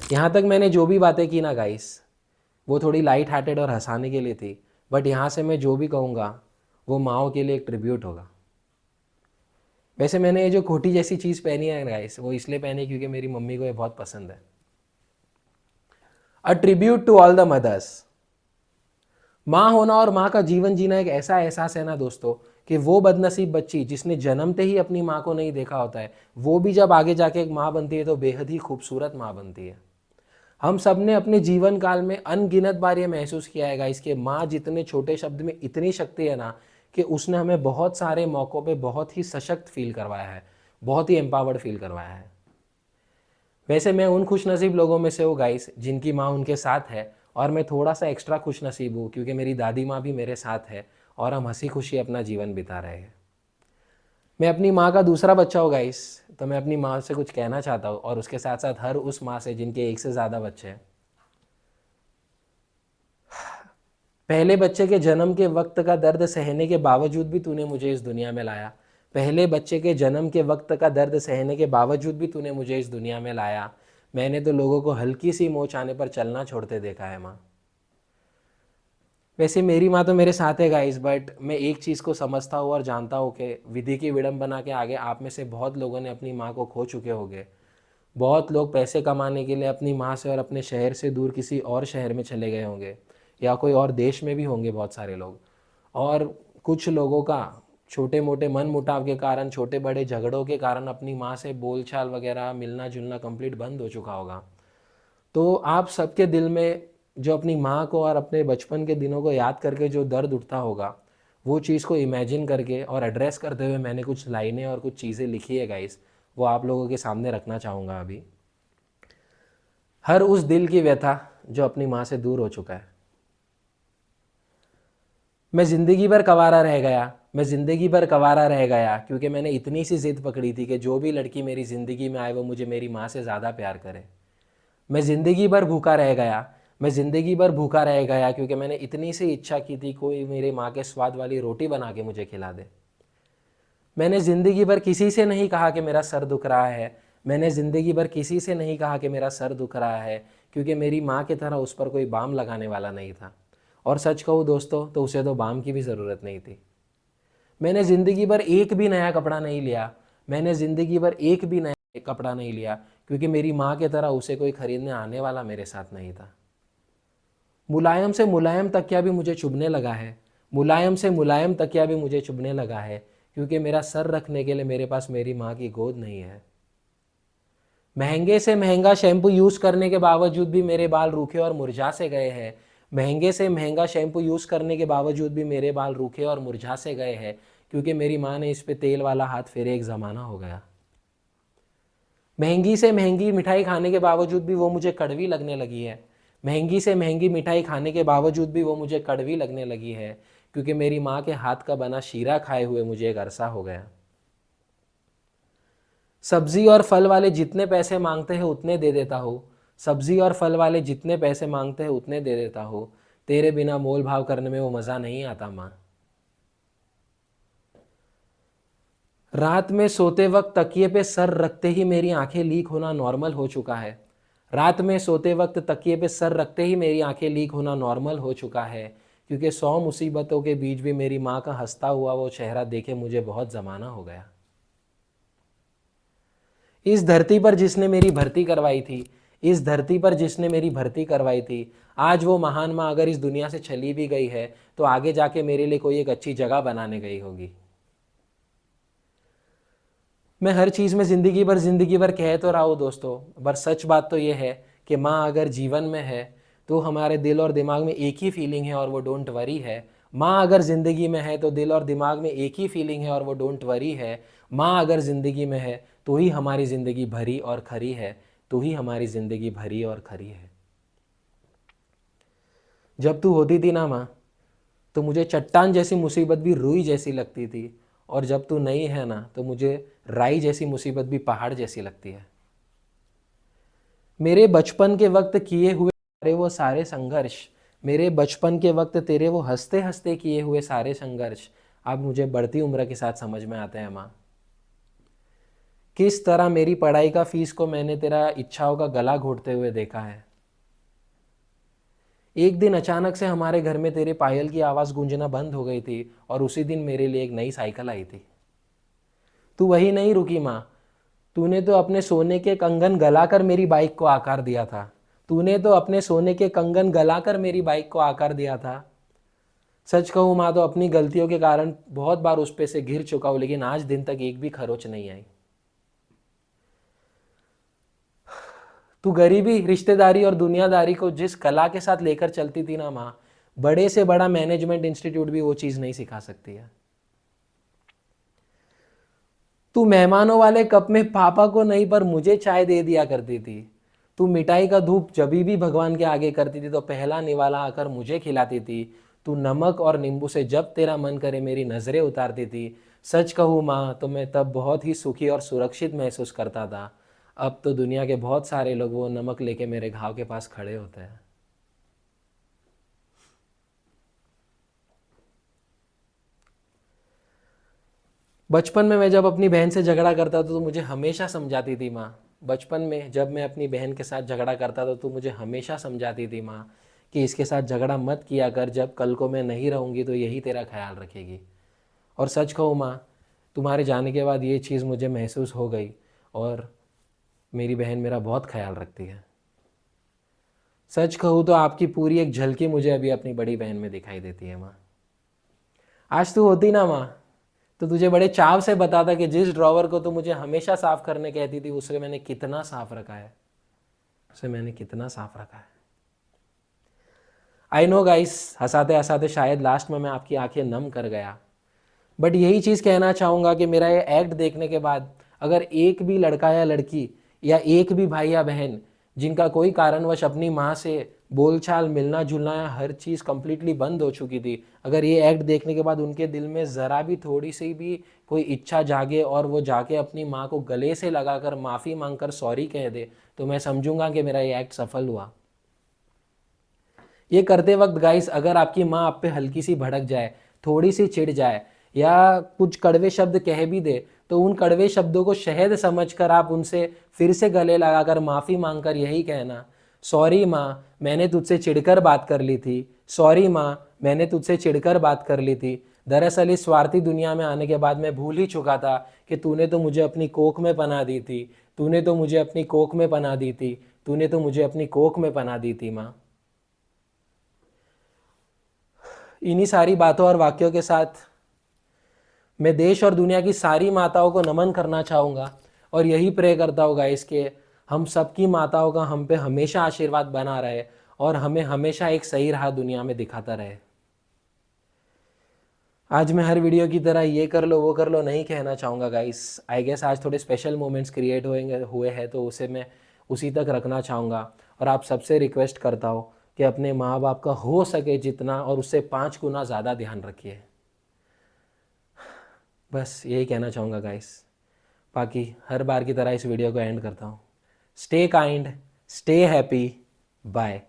यहाँ तक मैंने जो भी बातें की ना गाइस, वो थोड़ी लाइट हार्टेड और हंसाने के लिए थी, बट यहाँ से मैं जो भी कहूँगा वो माओ के लिए एक ट्रिब्यूट होगा। वैसे मैंने ये जो खोटी जैसी चीज़ पहनी है गाइस, वो इसलिए पहनी क्योंकि मेरी मम्मी को ये बहुत पसंद है। A tribute to all the mothers. माँ होना और माँ का जीवन जीना एक ऐसा एहसास है ना दोस्तों, कि वो बदनसीब बच्ची जिसने जन्मते ही अपनी माँ को नहीं देखा होता है, वो भी जब आगे जाके एक माँ बनती है तो बेहद ही खूबसूरत माँ बनती है। हम सब ने अपने जीवन काल में अनगिनत बार ये महसूस किया है इसके माँ जितने छोटे शब्द में इतनी शक्ति है ना, कि उसने हमें बहुत सारे मौक़ों पे बहुत ही सशक्त फील करवाया है, बहुत ही एम्पावर्ड फील करवाया है। वैसे मैं उन खुश नसीब लोगों में से हूँ गाइस जिनकी माँ उनके साथ है, और मैं थोड़ा सा एक्स्ट्रा खुश नसीब हूँ क्योंकि मेरी दादी माँ भी मेरे साथ है और हम हंसी खुशी अपना जीवन बिता रहे हैं। मैं अपनी माँ का दूसरा बच्चा हूँ गाइस, तो मैं अपनी माँ से कुछ कहना चाहता हूँ, और उसके साथ साथ हर उस माँ से जिनके एक से ज़्यादा बच्चे हैं। पहले बच्चे के जन्म के वक्त का दर्द सहने के बावजूद भी तूने मुझे इस दुनिया में लाया। पहले बच्चे के जन्म के वक्त का दर्द सहने के बावजूद भी तूने मुझे इस दुनिया में लाया। मैंने तो लोगों को हल्की सी मोच आने पर चलना छोड़ते देखा है माँ। वैसे मेरी माँ तो मेरे साथ है गाइस, बट मैं एक चीज़ को समझता हूँ और जानता हूँ कि विधि की विडंबना के आगे आप में से बहुत लोगों ने अपनी माँ को खो चुके होंगे। बहुत लोग पैसे कमाने के लिए अपनी माँ से और अपने शहर से दूर किसी और शहर में चले गए होंगे, या कोई और देश में भी होंगे बहुत सारे लोग। और कुछ लोगों का छोटे मोटे मन मुटाव के कारण, छोटे बड़े झगड़ों के कारण अपनी माँ से बोलचाल वगैरह, मिलना जुलना कंप्लीट बंद हो चुका होगा। तो आप सबके दिल में जो अपनी माँ को और अपने बचपन के दिनों को याद करके जो दर्द उठता होगा, वो चीज़ को इमेजिन करके और एड्रेस करते हुए मैंने कुछ लाइनें और कुछ चीज़ें लिखी है गाइस, वो आप लोगों के सामने रखना चाहूँगा अभी। हर उस दिल की व्यथा जो अपनी माँ से दूर हो चुका है। मैं ज़िंदगी भर कवारा रह गया, मैं ज़िंदगी भर कवारा रह गया, क्योंकि मैंने इतनी सी ज़िद पकड़ी थी कि जो भी लड़की मेरी ज़िंदगी में आए वो मुझे मेरी माँ से ज़्यादा प्यार करे। मैं ज़िंदगी भर भूखा रह गया, मैं ज़िंदगी भर भूखा रह गया, क्योंकि मैंने इतनी सी इच्छा की थी कोई मेरे माँ के स्वाद वाली रोटी बना के मुझे खिला दे। मैंने ज़िंदगी भर किसी से नहीं कहा कि मेरा सर दुख रहा है, मैंने ज़िंदगी भर किसी से नहीं कहा कि मेरा सर दुख रहा है, क्योंकि मेरी माँ की तरह उस पर कोई बाम लगाने वाला नहीं था। और सच कहूँ दोस्तों, तो उसे तो बाम की भी ज़रूरत नहीं थी। मैंने ज़िंदगी भर एक भी नया कपड़ा नहीं लिया, मैंने ज़िंदगी भर एक भी नया कपड़ा नहीं लिया, क्योंकि मेरी माँ की तरह उसे कोई ख़रीदने आने वाला मेरे साथ नहीं था। मुलायम से मुलायम तकिया भी मुझे चुभने लगा है, मुलायम से मुलायम तकिया भी मुझे चुभने लगा है, क्योंकि मेरा सर रखने के लिए मेरे पास मेरी माँ की गोद नहीं है। महंगे से महंगा शैम्पू यूज़ करने के बावजूद भी मेरे बाल रूखे और मुरझा से गए हैं। महंगे से महंगा शैम्पू यूज़ करने के बावजूद भी मेरे बाल रूखे और मुरझा से गए हैं, क्योंकि मेरी माँ ने इस पे तेल वाला हाथ फेरे एक ज़माना हो गया। महंगी से महंगी मिठाई खाने के बावजूद भी वो मुझे कड़वी लगने लगी है। महंगी से महंगी मिठाई खाने के बावजूद भी वो मुझे कड़वी लगने लगी है, क्योंकि मेरी माँ के हाथ का बना शीरा खाए हुए मुझे एक अरसा हो गया। सब्जी और फल वाले जितने पैसे मांगते हैं उतने दे देता हूँ, सब्जी और फल वाले जितने पैसे मांगते हैं उतने दे देता हूँ, तेरे बिना मोल भाव करने में वो मज़ा नहीं आता माँ। रात में सोते वक्त तकिए पे सर रखते ही मेरी आंखें लीक होना नॉर्मल हो चुका है। रात में सोते वक्त तकिए पे सर रखते ही मेरी आंखें लीक होना नॉर्मल हो चुका है, क्योंकि 100 मुसीबतों के बीच भी मेरी माँ का हंसता हुआ वो चेहरा देखे मुझे बहुत ज़माना हो गया। इस धरती पर जिसने मेरी भर्ती करवाई थी, इस धरती पर जिसने मेरी भर्ती करवाई थी, आज वो महान माँ अगर इस दुनिया से चली भी गई है तो आगे जाके मेरे लिए कोई एक अच्छी जगह बनाने गई होगी। मैं हर चीज़ में ज़िंदगी भर कह तो रहा हूँ दोस्तों, पर सच बात तो ये है कि माँ अगर जीवन में है तो हमारे दिल और दिमाग में एक ही फीलिंग है, और वो डोंट वरी है। माँ अगर ज़िंदगी में है तो दिल और दिमाग में एक ही फीलिंग है, और वो डोंट वरी है। माँ अगर ज़िंदगी में है तो ही हमारी ज़िंदगी भरी और खरी है, तो ही हमारी ज़िंदगी भरी और खरी है। जब तू होती थी ना माँ, तो मुझे चट्टान जैसी मुसीबत भी रुई जैसी लगती थी, और जब तू नहीं है ना तो मुझे राई जैसी मुसीबत भी पहाड़ जैसी लगती है। मेरे बचपन के वक्त किए हुए तेरे वो सारे संघर्ष, मेरे बचपन के वक्त तेरे वो हंसते हंसते किए हुए सारे संघर्ष अब मुझे बढ़ती उम्र के साथ समझ में आते हैं माँ। किस तरह मेरी पढ़ाई का फीस को मैंने तेरा इच्छाओं का गला घोटते हुए देखा है। एक दिन अचानक से हमारे घर में तेरे पायल की आवाज़ गूंजना बंद हो गई थी और उसी दिन मेरे लिए एक नई साइकिल आई थी। तू वही नहीं रुकी माँ, तूने तो अपने सोने के कंगन गलाकर मेरी बाइक को आकार दिया था। तूने तो अपने सोने के कंगन गलाकर मेरी बाइक को आकार दिया था। सच कहूँ माँ, तो अपनी गलतियों के कारण बहुत बार उस पे से गिर चुका हूँ, लेकिन आज दिन तक एक भी खरोच नहीं आई। तू गरीबी, रिश्तेदारी और दुनियादारी को जिस कला के साथ लेकर चलती थी ना माँ, बड़े से बड़ा मैनेजमेंट इंस्टीट्यूट भी वो चीज़ नहीं सिखा सकती है। तू मेहमानों वाले कप में पापा को नहीं पर मुझे चाय दे दिया करती थी। तू मिठाई का धूप जभी भी भगवान के आगे करती थी तो पहला निवाला आकर मुझे खिलाती थी। तू नमक और नींबू से जब तेरा मन करे मेरी नज़रें उतारती थी। सच कहूँ माँ, तो मैं तब बहुत ही सुखी और सुरक्षित महसूस करता था। अब तो दुनिया के बहुत सारे लोग वो नमक लेके मेरे घाव के पास खड़े होते हैं। बचपन में मैं जब अपनी बहन से झगड़ा करता था तो मुझे हमेशा समझाती थी माँ। बचपन में जब मैं अपनी बहन के साथ झगड़ा करता था तो मुझे हमेशा समझाती थी माँ कि इसके साथ झगड़ा मत किया कर, जब कल को मैं नहीं रहूँगी तो यही तेरा ख्याल रखेगी। और सच कहूँ माँ, तुम्हारे जाने के बाद ये चीज़ मुझे महसूस हो गई और मेरी बहन मेरा बहुत ख्याल रखती है। सच कहूँ तो आपकी पूरी एक झलकी मुझे अभी अपनी बड़ी बहन में दिखाई देती है माँ। आज तू होती ना माँ, तो तुझे बड़े चाव से बताता कि जिस ड्रॉवर को तो मुझे हमेशा साफ करने कहती थी उसे मैंने कितना साफ रखा है, उसे मैंने कितना साफ रखा है। आई नो गाइस, हंसाते हंसाते शायद लास्ट में मैं आपकी आंखें नम कर गया, बट यही चीज़ कहना चाहूँगा कि मेरा ये एक्ट देखने के बाद अगर एक भी लड़का या लड़की या एक भी भाई या बहन जिनका कोई कारणवश अपनी माँ से बोलचाल, मिलना जुलना या हर चीज़ कंप्लीटली बंद हो चुकी थी, अगर ये एक्ट देखने के बाद उनके दिल में ज़रा भी थोड़ी सी भी कोई इच्छा जागे और वो जाके अपनी माँ को गले से लगाकर माफ़ी मांगकर सॉरी कह दे, तो मैं समझूंगा कि मेरा ये एक्ट सफल हुआ। ये करते वक्त गाइस, अगर आपकी माँ आप पे हल्की सी भड़क जाए, थोड़ी सी चिढ़ जाए या कुछ कड़वे शब्द कह भी दे, तो उन कड़वे शब्दों को शहद समझकर आप उनसे फिर से गले लगाकर माफ़ी मांगकर यही कहना, सॉरी माँ, मैंने तुझसे चिढ़कर बात कर ली थी। सॉरी माँ, मैंने तुझसे चिढ़कर बात कर ली थी। दरअसल इस स्वार्थी दुनिया में आने के बाद मैं भूल ही चुका था कि तूने तो मुझे अपनी कोख में पनाह दी थी। तूने तो मुझे अपनी कोख में पनाह दी थी। तूने तो मुझे अपनी कोख में पनाह दी थी माँ। इन्हीं सारी बातों और वाक्यों के साथ मैं देश और दुनिया की सारी माताओं को नमन करना चाहूँगा और यही प्रे करता हूँ गाइस कि हम सबकी माताओं का हम पे हमेशा आशीर्वाद बना रहे और हमें हमेशा एक सही राह दुनिया में दिखाता रहे। आज मैं हर वीडियो की तरह ये कर लो वो कर लो नहीं कहना चाहूँगा गाइस। आई गेस आज थोड़े स्पेशल मोमेंट्स क्रिएट हुए हैं तो उसे मैं उसी तक रखना चाहूँगा और आप सबसे रिक्वेस्ट करता हूँ कि अपने माँ बाप का हो सके जितना और उससे 5 गुना ज़्यादा ध्यान रखिए। बस यही कहना चाहूँगा गाइस। बाकी हर बार की तरह इस वीडियो को एंड करता हूँ। Stay kind, stay happy, bye.